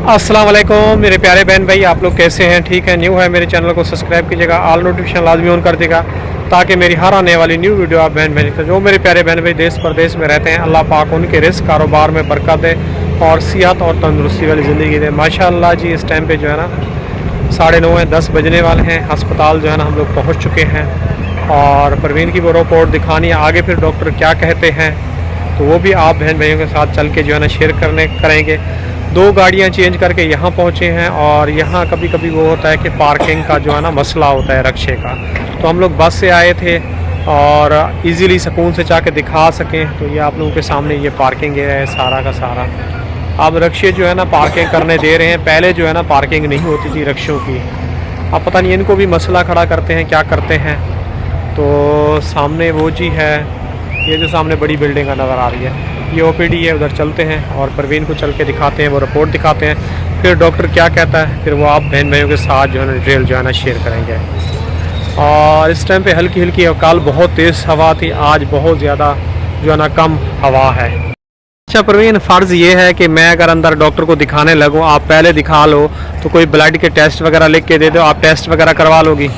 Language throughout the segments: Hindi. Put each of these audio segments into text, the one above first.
अस्सलाम वालेकुम मेरे प्यारे बहन भाई, आप लोग कैसे हैं? ठीक है। न्यू है मेरे चैनल को सब्सक्राइब कीजिएगा, ऑल नोटिफिकेशन लाजमी ऑन कर देगा ताकि मेरी हर आने वाली न्यू वीडियो आप बहन भाई जो मेरे प्यारे बहन भाई देश प्रदेश में रहते हैं, अल्लाह पाक उनके रिस्क कारोबार में बरकत दे और सेहत और तंदुरुस्ती वाली ज़िंदगी दे। माशाअल्लाह जी, इस टाइम पे जो है ना 9:30 है, 10 बजने वाले हैं। अस्पताल जो है ना हम लोग पहुँच चुके हैं और परवीन की वो रिपोर्ट दिखानी है। आगे फिर डॉक्टर क्या कहते हैं तो वो भी आप बहन भाइयों के साथ चल के जो है ना शेयर करेंगे। 2 गाड़ियां चेंज करके यहाँ पहुँचे हैं और यहाँ कभी कभी वो होता है कि पार्किंग का जो है ना मसला होता है रक्शे का, तो हम लोग बस से आए थे और इजीली सुकून से जाके दिखा सकें। तो ये आप लोगों के सामने ये पार्किंग है सारा का सारा। अब रक्शे जो है ना पार्किंग करने दे रहे हैं। पहले जो है ना पार्किंग नहीं होती थी रक्शों की। अब पता नहीं इनको भी मसला खड़ा करते हैं क्या करते हैं। तो सामने वो जी है, ये जो सामने बड़ी बिल्डिंग नज़र आ रही है ये ओपीडी है। उधर चलते हैं और परवीन को चल के दिखाते हैं, वो रिपोर्ट दिखाते हैं, फिर डॉक्टर क्या कहता है, फिर वो आप बहन भाइयों के साथ जो है ना डिटेल जो है ना शेयर करेंगे। और इस टाइम पे हल्की हल्की, कल बहुत तेज़ हवा थी, आज बहुत ज़्यादा जो है ना कम हवा है। अच्छा परवीन, फ़र्ज़ ये है कि मैं अगर अंदर डॉक्टर को दिखाने लगूँ, आप पहले दिखा लो तो कोई ब्लड के टेस्ट वगैरह लिख के दे दो, आप टेस्ट वगैरह करवा लोगी?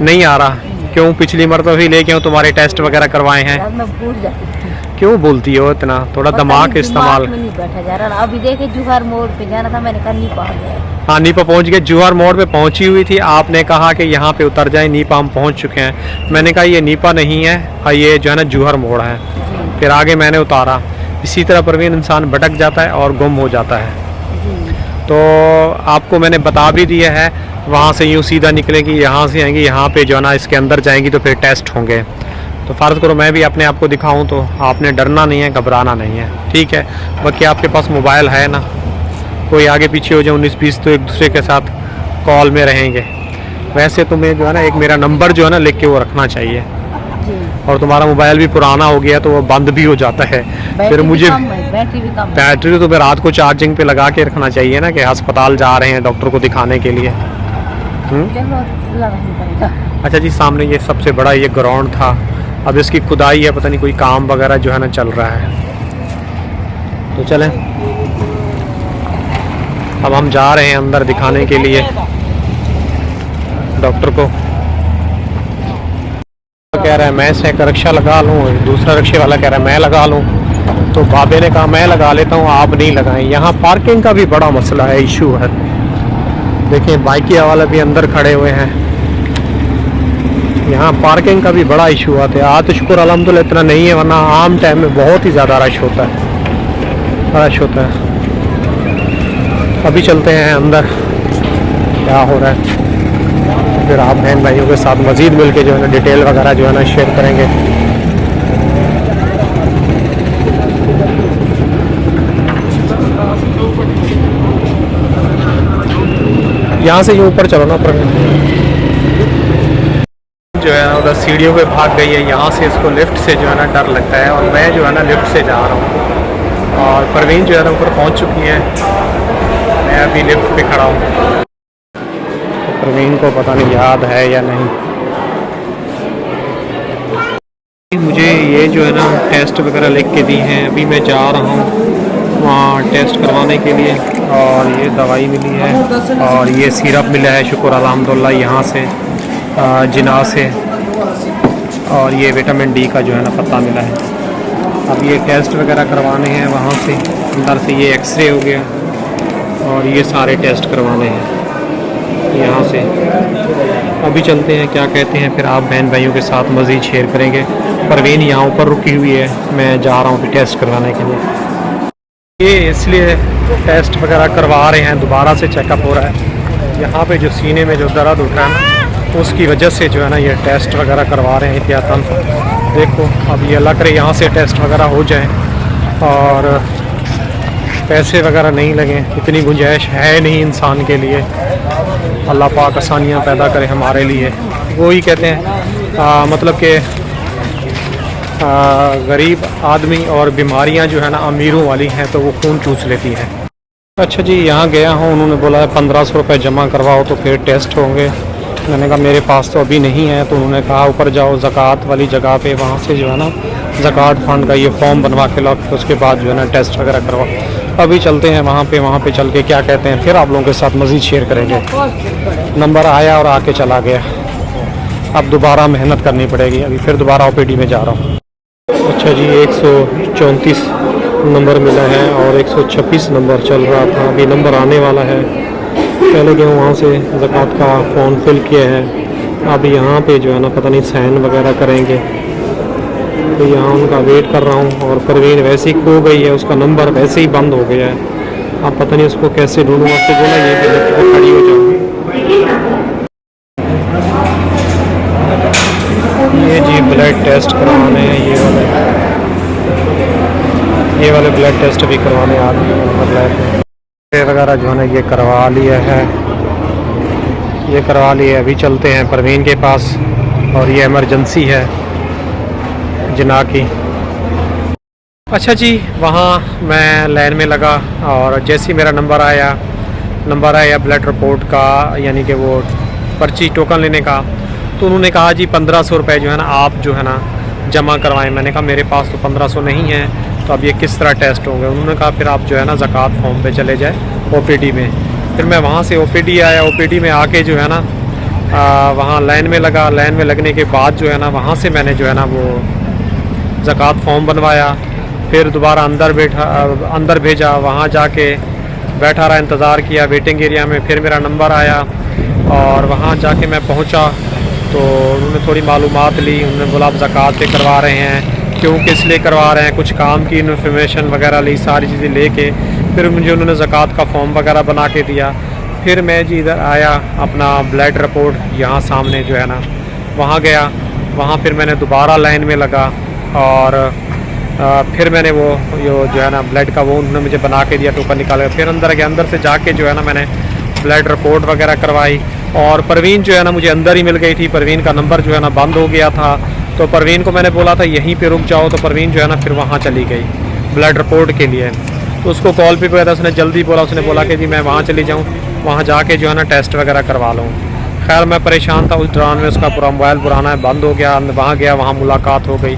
नहीं आ रहा। क्यों? पिछली मरतबा भी लेके तुम्हारे टेस्ट वगैरह करवाए हैं। मैं भूल जाती। क्यों भूलती हो इतना? थोड़ा दिमाग इस्तेमाल। नहीं बैठा जा रहा। अभी देखे जुहार मोड़ पे जाना था, मैंने कहा नीपा गया। हाँ, नीपा पहुंच गए। जुहार मोड़ पे पहुंची हुई थी, आपने कहा कि यहाँ पे उतर जाए, नीपा हम पहुंच चुके हैं। मैंने कहा ये नीपा नहीं है, ये जो है ना जुहार मोड़ है। फिर आगे मैंने उतारा। इसी तरह परवीन इंसान भटक जाता है और गुम हो जाता है। तो आपको मैंने बता भी दिया है, वहाँ से यूँ सीधा निकलेंगी, यहाँ से आएंगी, यहाँ पे जो है ना इसके अंदर जाएंगी तो फिर टेस्ट होंगे। तो फ़र्ज़ करो मैं भी अपने आप को दिखाऊं तो आपने डरना नहीं है, घबराना नहीं है, ठीक है। बाकी आपके पास मोबाइल है ना, कोई आगे पीछे हो जाए 19-20 तो एक दूसरे के साथ कॉल में रहेंगे। वैसे तुम्हें जो है ना एक मेरा नंबर जो है ना लिख के वो रखना चाहिए। और तुम्हारा मोबाइल भी पुराना हो गया तो वो बंद भी हो जाता है। फिर मुझे बैटरी तो फिर रात को चार्जिंग पे लगा के रखना चाहिए ना, कि अस्पताल जा रहे हैं डॉक्टर को दिखाने के लिए। अच्छा जी, सामने ये सबसे बड़ा ये ग्राउंड था, अब इसकी खुदाई है, पता नहीं कोई काम वगैरह जो है ना चल रहा है। तो चलें, अब हम जा रहे हैं अंदर दिखाने के लिए डॉक्टर को। कह रहा है मैं से एक रिक्शा लगा लूँ, दूसरा रिक्शे वाला कह रहा है मैं लगा लूँ। तो बाबे ने कहा मैं लगा लेता हूँ, आप नहीं लगाएं। यहाँ पार्किंग का भी बड़ा मसला है, इशू है। देखिए बाइकी वाले भी अंदर खड़े हुए हैं। यहाँ पार्किंग का भी बड़ा इशू आता है। आज तो शुक्र अल्हम्दुलिल्लाह इतना नहीं है, वरना आम टाइम में बहुत ही ज़्यादा रश होता है। अभी चलते हैं अंदर क्या हो रहा है, फिर आप बहन भाइयों के साथ मज़ीद मिल के जो है ना डिटेल वगैरह जो है ना शेयर करेंगे। यहाँ से ये ऊपर चलो ना, पर जो है ना उधर सीढ़ियों पे भाग गई है। यहाँ से इसको लिफ्ट से जो है ना डर लगता है और मैं जो है ना लिफ्ट से जा रहा हूँ। और परवीन जो है ना ऊपर पहुँच चुकी है, मैं अभी लिफ्ट पे खड़ा हूँ। तो परवीन को पता नहीं याद है या नहीं। मुझे ये जो है ना टेस्ट वगैरह लिख के दी हैं, अभी मैं जा रहा हूँ वहाँ टेस्ट करवाने के लिए। और ये दवाई मिली है और ये सिरप मिला है, शुक्र अल्हम्दुलिल्लाह, यहाँ से जिना से। और ये विटामिन डी का जो है ना पत्ता मिला है। अब ये टेस्ट वगैरह करवाने हैं वहाँ से। अंदर से ये एक्सरे हो गया और ये सारे टेस्ट करवाने हैं यहाँ से। अभी चलते हैं, क्या कहते हैं, फिर आप बहन भाइयों के साथ मज़ीद शेयर करेंगे। परवीन यहाँ ऊपर रुकी हुई है, मैं जा रहा हूँ टेस्ट करवाने के लिए। ये इसलिए टेस्ट वगैरह करवा रहे हैं, दोबारा से चेकअप हो रहा है। यहाँ पे जो सीने में जो दर्द उठ रहा है ना, उसकी वजह से जो है ना ये टेस्ट वगैरह करवा रहे हैं एहतियातन। देखो अब ये लग रहा है यहाँ से टेस्ट वगैरह हो जाए और पैसे वगैरह नहीं लगे, इतनी गुंजाइश है नहीं इंसान के लिए। अल्लाह पाक आसानियाँ पैदा करे हमारे लिए। वो ही कहते हैं मतलब कि गरीब आदमी और बीमारियां जो है ना अमीरों वाली हैं, तो वो खून चूस लेती हैं। अच्छा जी, यहाँ गया हूँ, उन्होंने बोला है 1500 रुपये जमा करवाओ तो फिर टेस्ट होंगे। मैंने कहा मेरे पास तो अभी नहीं है। तो उन्होंने कहा ऊपर जाओ ज़कात वाली जगह पे, वहाँ से जो है ना ज़कात फ़ंड का ये फॉर्म बनवा के लो, उसके बाद जो है ना टेस्ट वगैरह करवाओ। अभी चलते हैं वहाँ पे चल के क्या कहते हैं, फिर आप लोगों के साथ मज़ीद शेयर करेंगे। नंबर आया और आके चला गया, अब दोबारा मेहनत करनी पड़ेगी। अभी फिर दोबारा ओपीडी में जा रहा हूँ। अच्छा जी, 134 नंबर मिला है और 126 नंबर चल रहा था, अभी नंबर आने वाला है। पहले गए वहाँ से ज़कात का फॉर्म फिल किया है, अब यहाँ पे जो है ना पता नहीं साइन वगैरह करेंगे, तो यहाँ उनका वेट कर रहा हूँ। और परवीन वैसे ही खो गई है, उसका नंबर वैसे ही बंद हो गया है, अब पता नहीं उसको कैसे ढूंढूंगा। उसको बोला ये कि खड़ी हो जाओ। ये जी ब्लड टेस्ट करवाने हैं, ये वाले ब्लड टेस्ट भी करवाने आ गए हैं। ब्लड वगैरह जो है ना ये करवा लिया है, ये करवा लिया। अभी चलते हैं परवीन के पास, और ये इमरजेंसी है जिना की। अच्छा जी, वहाँ मैं लाइन में लगा और जैसे ही मेरा नंबर आया ब्लड रिपोर्ट का, यानी कि वो पर्ची टोकन लेने का, तो उन्होंने कहा जी 1500 रुपये जो है ना आप जो है ना जमा करवाएं। मैंने कहा मेरे पास तो 1500 नहीं है, तो अब ये किस तरह टेस्ट होंगे। उन्होंने कहा फिर आप जो है ना ज़कात फॉर्म पे चले जाए ओपीडी में। फिर मैं वहाँ से ओपीडी आया, ओपीडी में आके जो है ना वहाँ लाइन में लगा। लाइन में लगने के बाद जो है ना वहाँ से मैंने जो है ना वो ज़कात फॉर्म बनवाया। फिर दोबारा अंदर भेजा, वहाँ जाके बैठा रहा, इंतज़ार किया वेटिंग एरिया में। फिर मेरा नंबर आया और वहाँ जाके मैं पहुँचा, तो उन्होंने थोड़ी मालूमात ली। उन्होंने बोला आप ज़कात पे करवा रहे हैं, क्यों किस लिए करवा रहे हैं, कुछ काम की इन्फॉर्मेशन वगैरह ली, सारी चीज़ें लेके फिर मुझे उन्होंने ज़कात का फॉर्म वगैरह बना के दिया। फिर मैं जी इधर आया, अपना ब्लड रिपोर्ट यहाँ सामने जो है ना वहाँ गया, वहाँ फिर मैंने दोबारा लाइन में लगा और फिर मैंने वो जो है ना ब्लड का वो उन्होंने मुझे बना के दिया, टोकन निकाल कर। फिर अंदर गया, अंदर से जाके जो है ना मैंने ब्लड रिपोर्ट वगैरह करवाई। और परवीन जो है ना मुझे अंदर ही मिल गई थी, परवीन का नंबर जो है ना बंद हो गया था, तो परवीन को मैंने बोला था यहीं पे रुक जाओ, तो परवीन जो है ना फिर वहाँ चली गई ब्लड रिपोर्ट के लिए। तो उसको कॉल पे गया था, उसने जल्दी बोला, उसने बोला कि जी मैं वहाँ चली जाऊँ, वहाँ जाके जो है ना टेस्ट वगैरह करवा लूँ। खैर मैं परेशान था, उस दौरान में उसका पूरा मोबाइल पुराना बंद हो गया। वहाँ गया, वहाँ मुलाकात हो गई।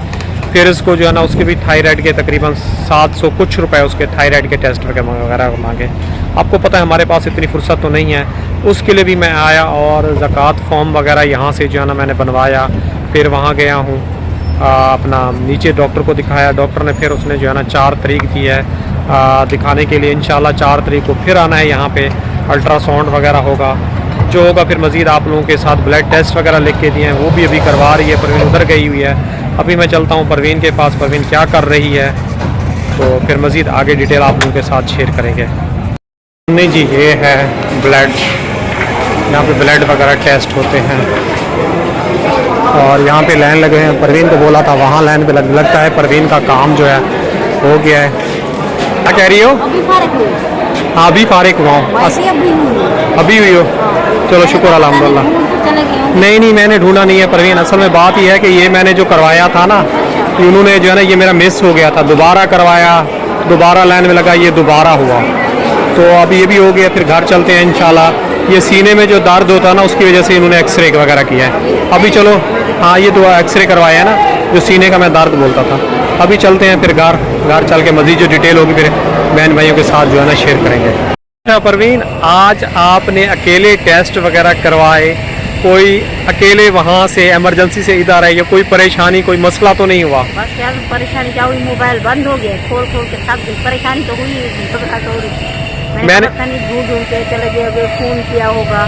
फिर इसको जो है ना उसके भी थायराइड के तकरीबन 700 कुछ रुपए उसके थायराइड के टेस्ट वगैरह मांगे। आपको पता है हमारे पास इतनी फुर्सत तो नहीं है, उसके लिए भी मैं आया और ज़कात फॉर्म वगैरह यहाँ से जो है ना मैंने बनवाया। फिर वहाँ गया हूँ, अपना नीचे डॉक्टर को दिखाया। डॉक्टर ने फिर उसने जो है ना 4 तारीख दी है दिखाने के लिए। इंशाल्लाह 4 तारीख को फिर आना है यहाँ पे, अल्ट्रासाउंड वगैरह होगा, जो होगा फिर मज़ीद आप लोगों के साथ। ब्लड टेस्ट वगैरह लिख के दिए हैं, वो भी अभी करवा रही है। परवीन उधर गई हुई है, अभी मैं चलता हूँ परवीन के पास, परवीन क्या कर रही है, तो फिर मज़ीद आगे डिटेल आप लोगों के साथ शेयर करेंगे। नहीं जी, ये है ब्लड, यहाँ पे ब्लड वगैरह टेस्ट होते हैं और यहाँ पे लाइन लगे हैं। परवीन को बोला था वहाँ लाइन पे लगता है परवीन का काम जो है हो गया है। क्या कह रही हो? हाँ अभी फारिग हुआ हूँ, अभी हुई हो? चलो शुक्र अल्हम्दुलिल्लाह। नहीं मैंने ढूंढा नहीं है परवीन। असल में बात यह है कि ये मैंने जो करवाया था ना, उन्होंने जो है ना ये मेरा मिस हो गया था, दोबारा करवाया, दोबारा लाइन में लगा, ये दोबारा हुआ, तो अब ये भी हो गया। फिर घर चलते हैं इंशाल्लाह। ये सीने में जो दर्द होता है ना उसकी वजह से इन्होंने एक्सरे वगैरह किया है। अभी चलो, हाँ ये 2 एक्सरे करवाया है ना, जो सीने का मैं दर्द बोलता था। अभी चलते हैं फिर घर चल के मज़ीद जो डिटेल होगी फिर बहन भाइयों के साथ जो है ना शेयर करेंगे। अच्छा परवीन, आज आपने अकेले टेस्ट वगैरह करवाए, कोई अकेले वहाँ से इमरजेंसी से इधर आए, या कोई परेशानी कोई मसला तो नहीं हुआ? बस यार परेशानी क्या हुई, मोबाइल बंद हो गया, खोल के थक गई। परेशानी तो हुई, मैंने पता नहीं ढूंढ के चले गए, अगर फोन किया होगा।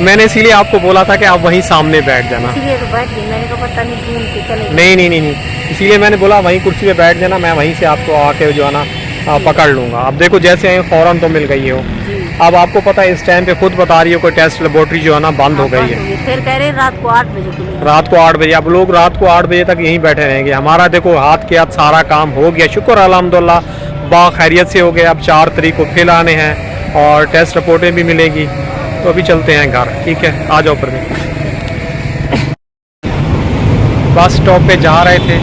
मैंने इसीलिए आपको बोला था कि आप वहीं सामने बैठ जाना, इसीलिए तो बैठ गई। मैंने कहा पता नहीं ढूंढ के चले गए। नहीं, इसीलिए मैंने बोला वहीं कुर्सी पे बैठ जाना, मैं वहीं से आपको आके जो है ना पकड़ लूँगा। अब देखो जैसे आए फ़ौरन तो मिल गई हो। अब आपको पता है इस टाइम पे खुद बता रही हो कोई टेस्ट लेबोरेटरी जो है ना बंद हो गई है। फिर कह रहे रात को 8 बजे। रात को 8 बजे, अब लोग रात को 8 बजे तक यहीं बैठे रहेंगे। हमारा देखो हाथ के हाथ सारा काम हो गया, शुक्र अल्हम्दुलिल्लाह, बाखैरियत से हो गया। अब 4 तारीख को फिर आने हैं और टेस्ट रिपोर्टें भी मिलेगी, तो अभी चलते हैं घर। ठीक है, आ जाओ परवीन। बस स्टॉप पे जा रहे थे,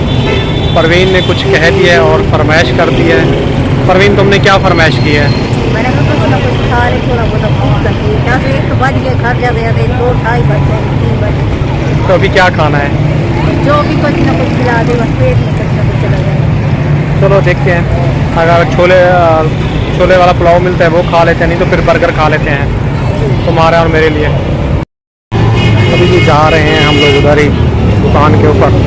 परवीन ने कुछ कह दिया है और फरमाइश कर दी है। परवीन तुमने क्या फरमाइश की है? मैंने कहा कुछ खा रहे, थोड़ा बहुत भूख लगी है। 1 बज गए, घर जाते 2 ढाई बज गए, 3 बजे। तो अभी क्या खाना है? जो भी कुछ ना कुछ खिला दे, बस पेट में कुछ ना कुछ चला जाए। चलो देखते हैं, अगर छोले छोले वाला पुलाव मिलता है वो खा लेते हैं, नहीं तो फिर बर्गर खा लेते हैं तुम्हारे और मेरे लिए। अभी भी जा रहे हैं हम लोग उधर ही दुकान के ऊपर।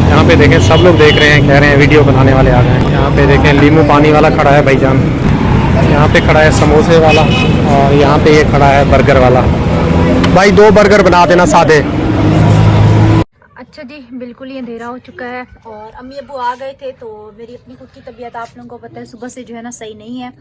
यहाँ पे देखें सब लोग देख रहे हैं, कह रहे हैं वीडियो बनाने वाले आ गए हैं। यहाँ पे देखें लीमू पानी वाला खड़ा है भाईजान, यहाँ पे खड़ा है समोसे वाला, और यहाँ पे ये खड़ा है बर्गर वाला। भाई 2 बर्गर बना देना सादे। अच्छा जी, बिल्कुल ही अंधेरा हो चुका है और अम्मी अब्बू आ गए थे। तो मेरी अपनी खुद की तबीयत आप लोगों को पता है सुबह से जो है ना सही नहीं है,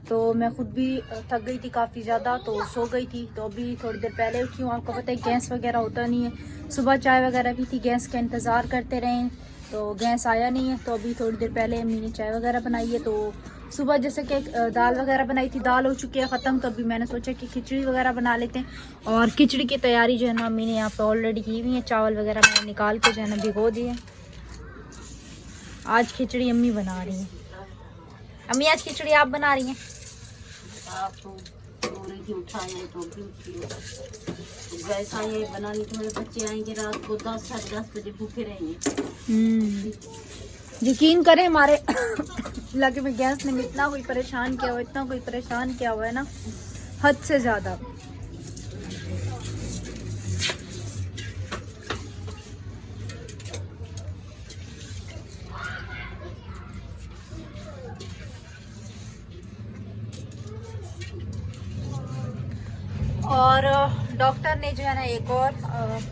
तो मैं खुद भी थक गई थी काफ़ी ज़्यादा, तो सो गई थी। तो अभी थोड़ी देर पहले उठी हूँ। आपको पता है गैस वगैरह होता नहीं है, सुबह चाय वगैरह भी थी, गैस का इंतज़ार करते रहे तो गैस आया नहीं है। तो अभी थोड़ी देर पहले अम्मी ने चाय वगैरह बनाई है। तो सुबह जैसे कि दाल वगैरह बनाई थी, दाल हो चुकी है ख़त्म। तो अभी मैंने सोचा कि खिचड़ी वगैरह बना लेते हैं, और खिचड़ी की तैयारी जो है ना अम्मी ने यहाँ पे ऑलरेडी की हुई है। चावल वगैरह मैंने निकाल के जो है ना भिगो दिए। आज खिचड़ी अम्मी बना रही हैं। अम्मी आज खिचड़ी आप बना रही हैं? उठाए तो गैस आए बनाने के, मेरे बच्चे आएंगे रात को 10 साढ़े 10 बजे भूखे रहेंगे। यकीन करें हमारे इलाके में गैस ने इतना कोई परेशान किया हुआ, इतना कोई परेशान किया हुआ है ना, हद से ज़्यादा। और डॉक्टर ने जो है ना एक और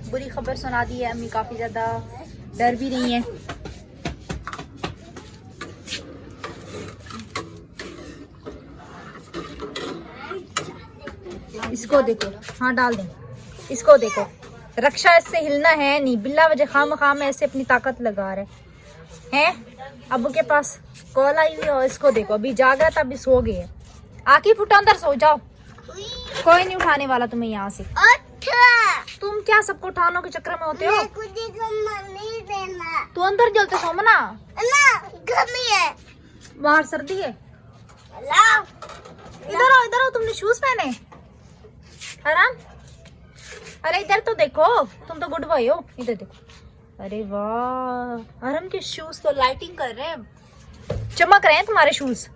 बुरी खबर सुना दी है। अम्मी काफ़ी ज़्यादा डर भी रही हैं। इसको देखो, हाँ डाल दें। इसको देखो, रक्षा इससे हिलना है नहीं, बिल्ला वजह खाम खाम ऐसे अपनी ताकत लगा रहे हैं। अबू के पास कॉल आई हुई और इसको देखो, अभी जाग रहा था, अभी सो गए। आकी फुटा अंदर सो जाओ, कोई नहीं उठाने वाला तुम्हें यहाँ से। तुम क्या सबको उठाने के चक्कर में होते हो? तू अंदर जलते सो मना, बाहर सर्दी है। इधर आओ, इधर आओ, तुमने शूज पहने आराम। अरे इधर तो देखो, तुम तो गुड बॉय हो, इधर देखो। अरे वाह, आराम के शूज तो लाइटिंग कर रहे हैं, चमक रहे हैं तुम्हारे शूज।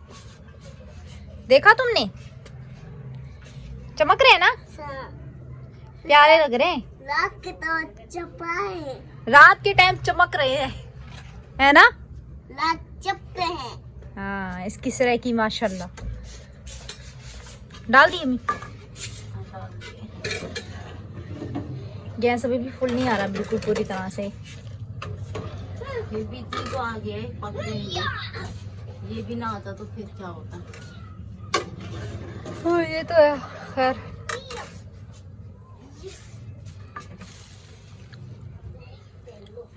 देखा तुमने, चमक रहे हैं ना, प्यारे लग रहे हैं। रात के टाइम चमक रहे हैं, है ना? चपके हैं। हाँ, इसकी सराय की माशाल्लाह। डाल दी अम्मी। गैस अभी भी फुल नहीं आ रहा बिल्कुल पूरी तरह से। फिर भी तो आ गया है, पक गई। ये भी ना आता तो फिर क्या होता? ये तो है। खैर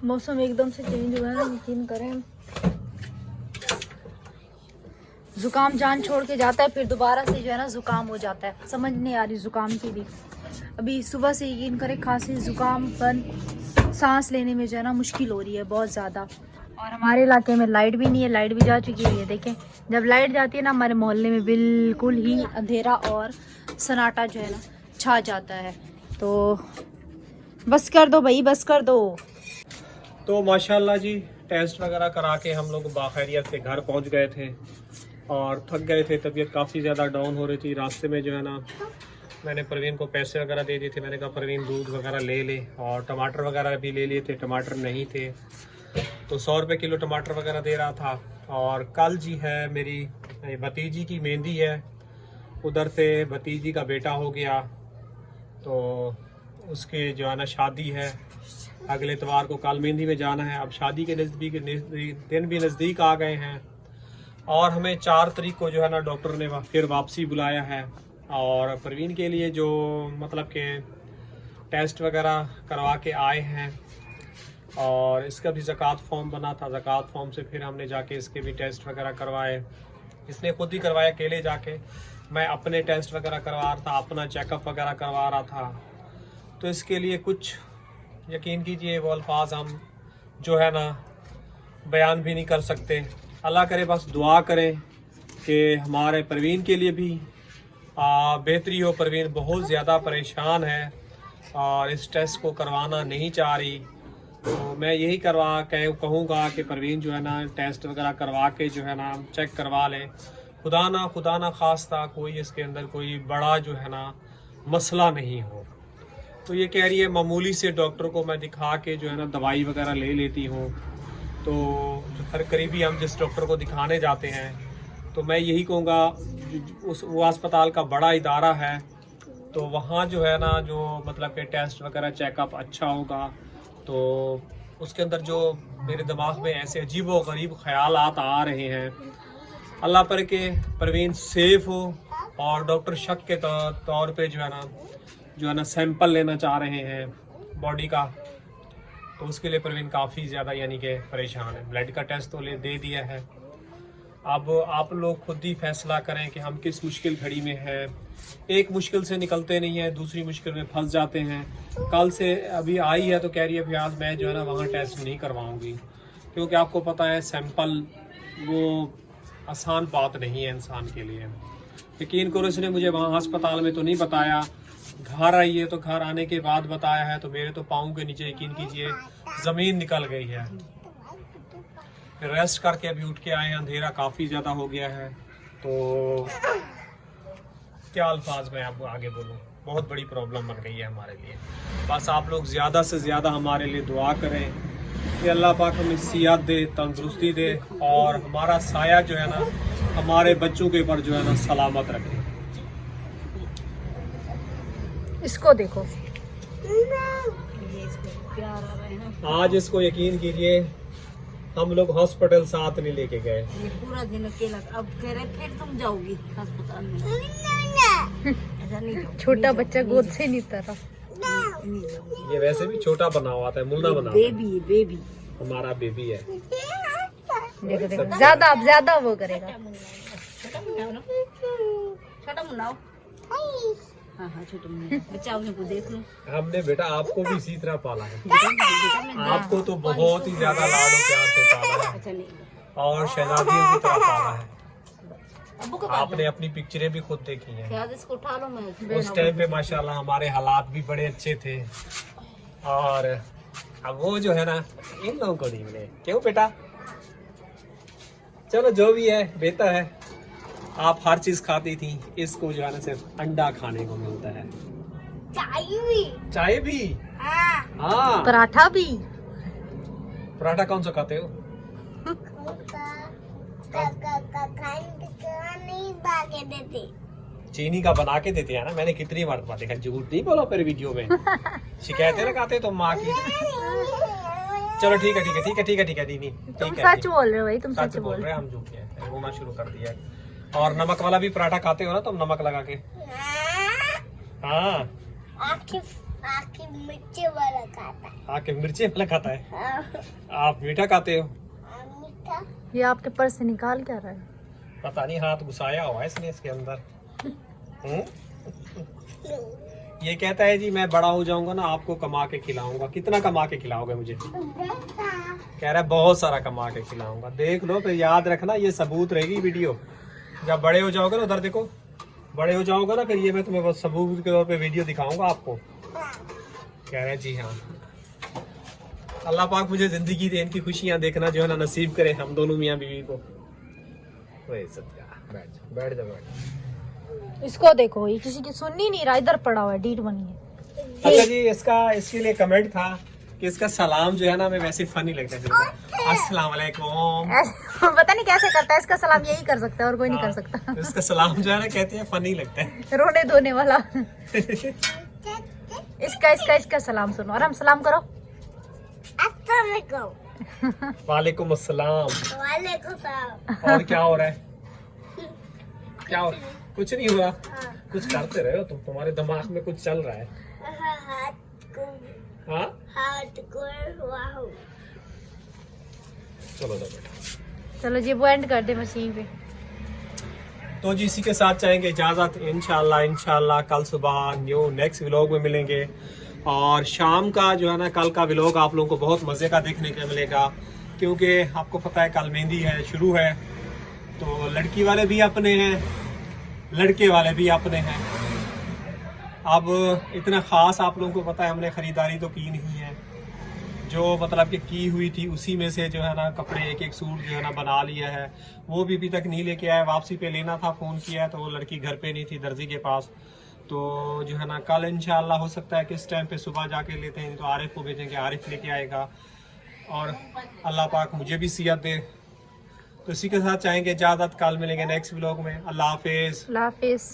मौसम एकदम से चेंज हुआ है, यकीन करें। जुकाम जान छोड़ के जाता है, फिर दोबारा से जो है ना जुकाम हो जाता है। समझ नहीं आ रही जुकाम की भी। अभी सुबह से यकीन करें खांसी जुकाम बन, सांस लेने में जो है ना मुश्किल हो रही है बहुत ज़्यादा। और हमारे इलाके में लाइट भी नहीं है, लाइट भी जा चुकी है। देखें, जब लाइट जाती है ना हमारे मोहल्ले में बिल्कुल ही अंधेरा और सन्नाटा जो है ना छा जाता है। तो बस कर दो भाई, बस कर दो। तो माशाल्लाह जी, टेस्ट वगैरह करा के हम लोग बाखैरियत से घर पहुंच गए थे और थक गए थे, तबीयत काफ़ी ज़्यादा डाउन हो रही थी। रास्ते में जो है ना मैंने परवीन को पैसे वगैरह दे दिए थे। मैंने कहा परवीन दूध वगैरह ले ले, और टमाटर वगैरह भी ले लिए थे। टमाटर नहीं थे तो 100 रुपये किलो टमाटर वगैरह दे रहा था। और कल जी है मेरी भतीजी की मेहंदी है, उधर से भतीजी का बेटा हो गया, तो उसके जो है ना शादी है अगले इतवार को। कल मेहंदी में जाना है। अब शादी के नज़दीक दिन भी नज़दीक आ गए हैं, और हमें 4 तारीख को जो है ना डॉक्टर ने फिर वापसी बुलाया है। और परवीन के लिए जो मतलब के टेस्ट वगैरह करवा के आए हैं, और इसका भी ज़कात फॉर्म बना था। ज़कात फॉर्म से फिर हमने जाके इसके भी टेस्ट वगैरह करवाए। इसने खुद ही करवाया अकेले जाके, मैं अपने टेस्ट वगैरह करवा रहा था, अपना चेकअप वगैरह करवा रहा था। तो इसके लिए कुछ यकीन कीजिए वो अल्फाज हम जो है ना बयान भी नहीं कर सकते। अल्लाह करे बस दुआ करें कि हमारे परवीन के लिए भी बेहतरी हो। परवीन बहुत ज़्यादा परेशान है और इस टेस्ट को करवाना नहीं चाह रही। तो मैं यही कहूँगा कि परवीन जो है ना टेस्ट वगैरह करवा के जो है ना चेक करवा लें। खुदा ना खास्ता कोई इसके अंदर कोई बड़ा जो है ना मसला नहीं हो। तो ये कह रही है मामूली से डॉक्टर को मैं दिखा के जो है ना दवाई वगैरह ले लेती हूँ। तो हर करीबी हम जिस डॉक्टर को दिखाने जाते हैं तो मैं यही कहूँगा वो अस्पताल का बड़ा इदारा है, तो वहाँ जो है ना जो मतलब कि टेस्ट वगैरह चेकअप अच्छा होगा। तो उसके अंदर जो मेरे दिमाग में ऐसे अजीब व गरीब ख्यालात आ रहे हैं, अल्लाह पर के परवीन सेफ हो। और डॉक्टर शक के तौर पे जो है ना सैंपल लेना चाह रहे हैं बॉडी का, तो उसके लिए परवीन काफ़ी ज़्यादा यानी कि परेशान है। ब्लड का टेस्ट तो दे दिया है, अब आप लोग खुद ही फैसला करें कि हम किस मुश्किल घड़ी में हैं। एक मुश्किल से निकलते नहीं है, दूसरी मुश्किल में फंस जाते हैं। कल से अभी आई है तो कह रही है फिर आज मैं जो है ना वहाँ टेस्ट नहीं करवाऊँगी, क्योंकि आपको पता है सैंपल वो आसान बात नहीं है इंसान के लिए। यकीन करो इसने मुझे वहाँ अस्पताल में तो नहीं बताया, घर आई है तो घर आने के बाद बताया है, तो मेरे तो पाँव के नीचे यकीन कीजिए ज़मीन निकल गई है। रेस्ट करके अभी उठ के आए हैं, अंधेरा काफ़ी ज़्यादा हो गया है। तो क्या अल्फाज में आपको आगे बोलूँ, बहुत बड़ी प्रॉब्लम बन गई है हमारे लिए। बस आप लोग ज़्यादा से ज़्यादा हमारे लिए दुआ करें कि अल्लाह पाक हमें सियात दे, तंदुरुस्ती दे और हमारा साया जो है ना हमारे बच्चों के ऊपर जो है ना सलामत रखे। इसको देखो, प्यार आ रहा है ना। आज इसको यकीन कीजिए हम लोग हॉस्पिटल साथ नहीं लेके गए, ये पूरा दिन अकेला। अब कह रहे फिर तुम जाओगी अस्पताल में। ऐसा नहीं जाओ। छोटा बच्चा गोद से नहीं उतरा। नहीं जाओगी। ये वैसे भी छोटा बना हुआ था, मुन्ना बना हुआ बेबी बेबी हमारा बेबी है। देखो देखो, ज्यादा वो करेगा। छोटा मुन्ना ना, छोटा मुन्ना हो। हाँ हाँ छोटा मुन्ना, बच्चा को देख लो। हमने बेटा आपको भी इसी तरह पाला है, आपको तो बहुत ही ज्यादा लाडो प्यार से पाला है अच्छा नहीं, और शहजादियों की तरह पाला है। अब्बू का आपने अपनी पिक्चरें भी खुद देखी हैं। याद इसको उठा लो। मैं उस टाइम पे माशाल्लाह हमारे हालात भी बड़े अच्छे थे, और अब वो जो है ना इन लोगों को नहीं मिले। क्यों बेटा? चलो जो भी है बेहतर है, आप हर चीज खाती थी, इसको जो है ना सिर्फ अंडा खाने को मिलता है। चाय भी हाँ, पराठा भी। पराठा कौन सा खाते हो? चीनी का बना के देते हैं ना, मैंने कितनी मरतबा देखा। झूठ नहीं बोलो फिर वीडियो में, शिकायतें लगाते तुम माँ की। चलो ठीक है दीदी, तुम सच बोल रहे हो भाई, तुम सच बोल रहे हैं, हम झूठ है रोना शुरू कर दिया है। और नमक वाला भी पराठा खाते हो ना तुम, नमक लगा के? हाँ, आखिर मिर्ची वाला खाता है। आके मिर्ची वाला खाता है। आप मीठा खाते हो? ये आपके पर्स से निकाल क्या रहा है? पता नहीं, हाथ घुसाया हुआ है इसने इसके अंदर। ये कहता है जी मैं बड़ा हो जाऊंगा ना आपको कमा के खिलाऊंगा। कितना कमा के खिलाओगे मुझे? कह रहा है बहुत सारा कमा के खिलाऊंगा। देख लो फिर, याद रखना ये सबूत रहेगी वीडियो। जब बड़े हो जाओगे ना, उधर देखो, बड़े हो जाओगे ना फिर ये मैं तुम्हें सबूत के तौर पे वीडियो दिखाऊंगा आपको। कह रहा है जी हाँ। अल्लाह पाक मुझे जिंदगी दे, इनकी खुशियां देखना जो है ना नसीब करे हम दोनों मियाँ बीवी को। बैठ जा। इसको देखो, ये किसी की सुननी नहीं रहा, इधर पड़ा हुआ है, डीट बनी है। अच्छा जी, इसके लिए कमेंट था कि इसका सलाम जो है ना हमें वैसे फनी लगता है। अस्सलाम वालेकुम। पता नहीं कैसे करता है, इसका सलाम यही कर सकता है और कोई नहीं कर सकता। इसका सलाम जो है ना कहते हैं फनी लगता है, रोने धोने वाला। इसका सलाम सुनो और हम सलाम करो। वालेकुम अस्सलाम। और क्या हो रहा है? क्या हो? कुछ नहीं हो रहा। कुछ करते रहे हो तुम, तुम्हारे दिमाग में कुछ चल रहा है। हाँ, चलो बेटा, चलो जी, वो एंड कर दे मशीन पे। तो जी इसी के साथ चाहेंगे इजाजत। इंशाल्लाह कल सुबह नेक्स्ट व्लॉग में मिलेंगे। और शाम का जो है ना कल का व्लॉग आप लोगों को बहुत मजे का देखने को मिलेगा, क्योंकि आपको पता है कल मेहंदी है, शुरू है। तो लड़की वाले भी अपने हैं, लड़के वाले भी अपने हैं। अब इतना ख़ास आप लोगों को पता है हमने ख़रीदारी तो की नहीं है, जो मतलब कि की हुई थी उसी में से जो है ना कपड़े एक एक सूट जो है ना बना लिया है। वो भी अभी तक नहीं लेके आया, वापसी पे लेना था, फ़ोन किया है तो वो लड़की घर पे नहीं थी, दर्जी के पास। तो जो है ना कल इंशाल्लाह हो सकता है कि इस टाइम पे सुबह जाके लेते हैं, तो आरिफ को भेजेंगे, आरिफ लेके आएगा और अल्लाह पाक मुझे भी सियत दे। तो इसी के साथ चाहेंगे इजाज़त, कल मिलेंगे नेक्स्ट व्लॉग में। अल्लाह हाफिज़। अल्लाह हाफिज़।